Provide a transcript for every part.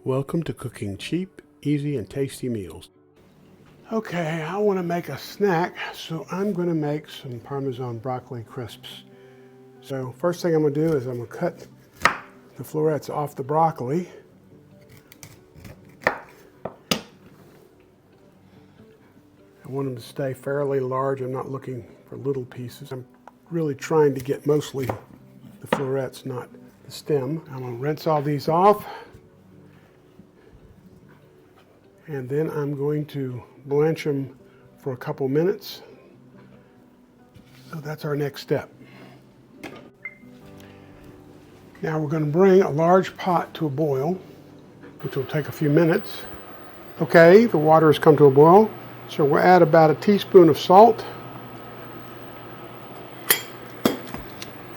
Welcome to cooking cheap, easy, and tasty meals. Okay, I want to make a snack, so I'm going to make some Parmesan broccoli crisps. So first thing I'm going to do is I'm going to cut the florets off the broccoli. I want them to stay fairly large. I'm not looking for little pieces. I'm really trying to get mostly the florets, not the stem. I'm going to rinse all these off. And then I'm going to blanch them for a couple minutes. So that's our next step. Now we're going to bring a large pot to a boil, which will take a few minutes. Okay, the water has come to a boil. So we'll add about a teaspoon of salt.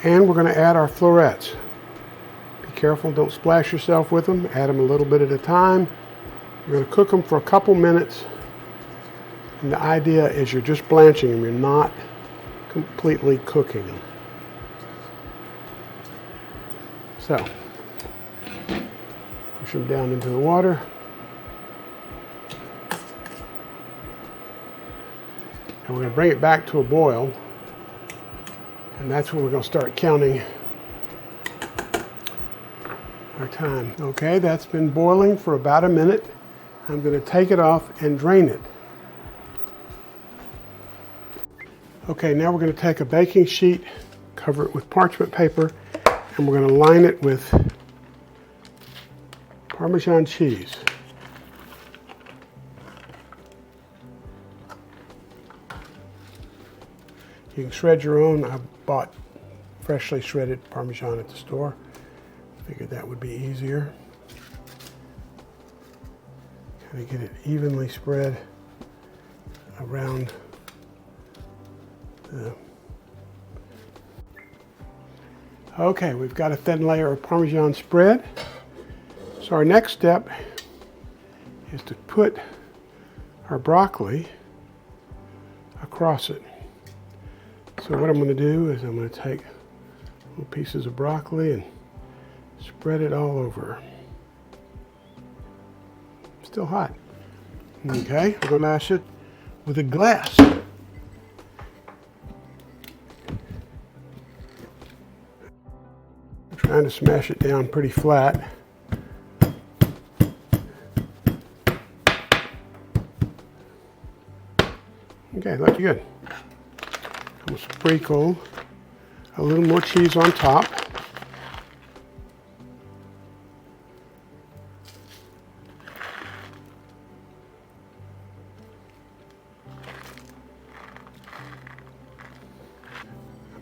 And we're going to add our florets. Be careful, don't splash yourself with them. Add them a little bit at a time. You're going to cook them for a couple minutes. And the idea is you're just blanching them. You're not completely cooking them. So, push them down into the water. And we're going to bring it back to a boil. And that's when we're going to start counting our time. Okay, that's been boiling for about a minute. I'm going to take it off and drain it. Okay, now we're going to take a baking sheet, cover it with parchment paper, and we're going to line it with Parmesan cheese. You can shred your own. I bought freshly shredded Parmesan at the store. Figured that would be easier. Kind of get it evenly spread around the... Okay, we've got a thin layer of Parmesan spread. So our next step is to put our broccoli across it. So what I'm going to do is I'm going to take little pieces of broccoli and spread it all over. Still hot. Okay, we're going to mash it with a glass. I'm trying to smash it down pretty flat. Okay, looks good. We'll sprinkle a little more cheese on top.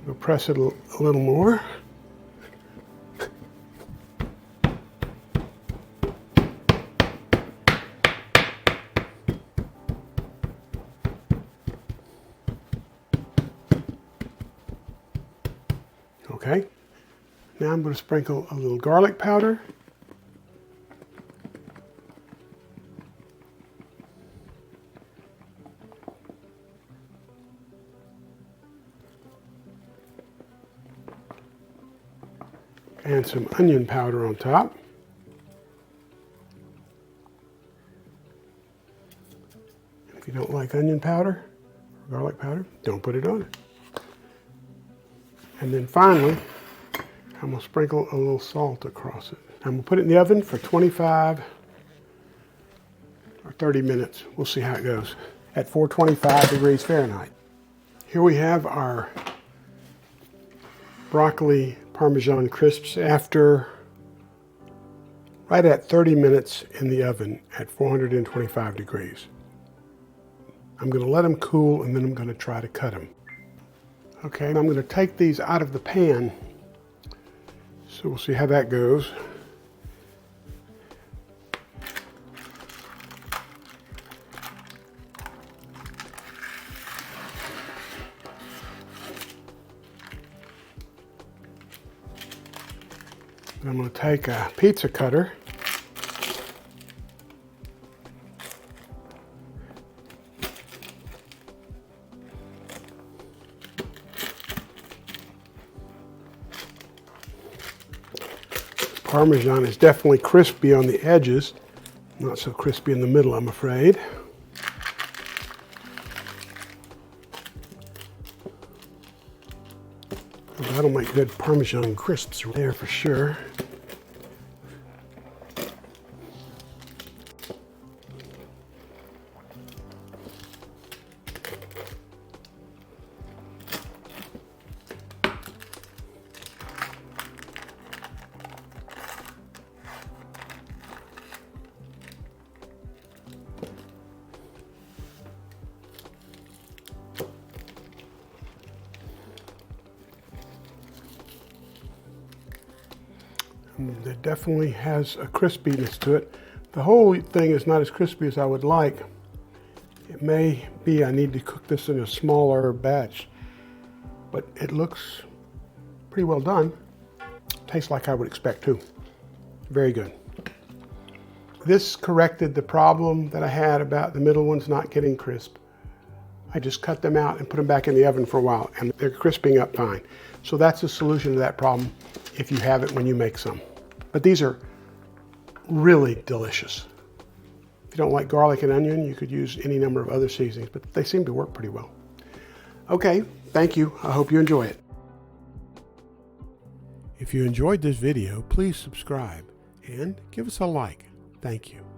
We'll press it a little more. Okay, now I'm going to sprinkle a little garlic powder. And some onion powder on top. If you don't like onion powder or garlic powder, don't put it on it. And then finally, I'm going to sprinkle a little salt across it. I'm going to put it in the oven for 25 or 30 minutes. We'll see how it goes at 425 degrees Fahrenheit. Here we have our broccoli Parmesan crisps after right at 30 minutes in the oven at 425 degrees. I'm going to let them cool and then I'm going to try to cut them. Okay, I'm going to take these out of the pan, so we'll see how that goes. I'm going to take a pizza cutter Parmesan is definitely crispy on the edges, not so crispy in the middle, I'm afraid. That'll make good Parmesan crisps there for sure. It definitely has a crispiness to it. The whole thing is not as crispy as I would like. It may be I need to cook this in a smaller batch, but it looks pretty well done. Tastes like I would expect too. Very good. This corrected the problem that I had about the middle ones not getting crisp. I just cut them out and put them back in the oven for a while, and they're crisping up fine. So that's the solution to that problem if you have it when you make some. But these are really delicious. If you don't like garlic and onion, you could use any number of other seasonings, but they seem to work pretty well. Okay, thank you. I hope you enjoy it. If you enjoyed this video, please subscribe and give us a like. Thank you.